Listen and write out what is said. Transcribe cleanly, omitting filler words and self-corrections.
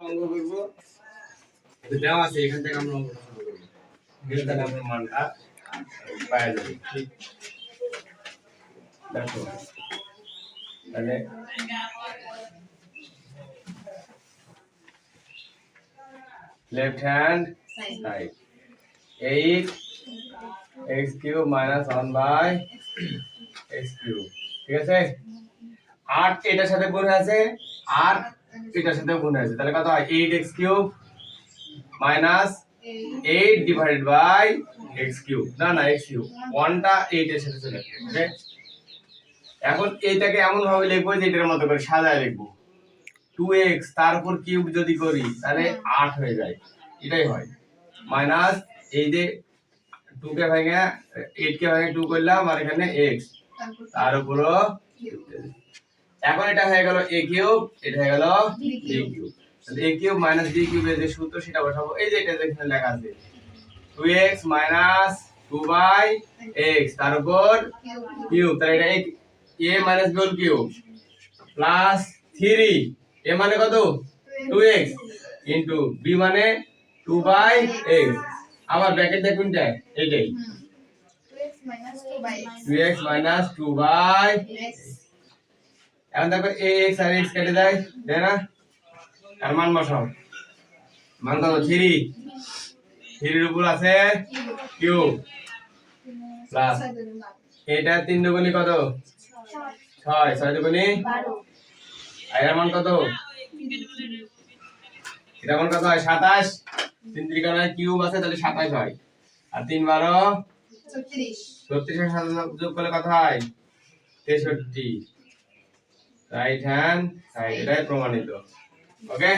অঙ্ক করব দেওয়া আছে এখান থেকে আমরা অঙ্কটা শুরু করব তাহলে আমরা মানটা পাওয়া যাবে ঠিক দেখো তাহলে left hand side 8 x cube minus 1 by x cube ঠিক আছে 8 এটার সাথে গুণ আছে 8 এটার সাথে গুণ আছে তাহলে কত হয় 8x cube minus 8 divided by x cube না x cube 1টা 8 এর সাথে চলে আসবে ওকে এখন এইটাকে এমন ভাবে লিখবো যে এটার মতো করে সাজায় লিখবো 2x তার উপর কিউব যদি করি তাহলে 8 হয়ে যায় এটাই হয় মাইনাস এই যে 2 কে ভাঙে 8 কে ভাঙে 2 করলাম আর এখানে x তার উপর এখন এটা হয়ে গেল a কিউব এটা হয়ে গেল b কিউব তাহলে a কিউব মাইনাস b কিউবের যে সূত্র সেটা বসাবো এই যে এটা এখানে লেখা আছে 2x মাইনাস 2 বাই x তার উপর কিউব তাহলে এটা a minus b whole cube plus 3 a মানে কত 2x ইনটু b মানে 2 বাই x আবার ব্র্যাকেট দেখ কোনটা এইটাই 2x মাইনাস 2 বাই x এখন দেখো ax আর x কেটে যায় তাই না আর মান বসাও মান কত 3 3 এর উপর আছে কিউব প্লাস এটা 3 দুগুণে কত 6 6 দুগুণে 12 আর এর মান কত এটা মান কত হয় 27 3 ত্রিকোণের কিউব আছে তাহলে 27 হয় আর 3 12 36 36 এর সাথে যোগ করলে কত হয় 63 রাইট হ্যান্ড সাইড এটাই প্রমাণিত ওকে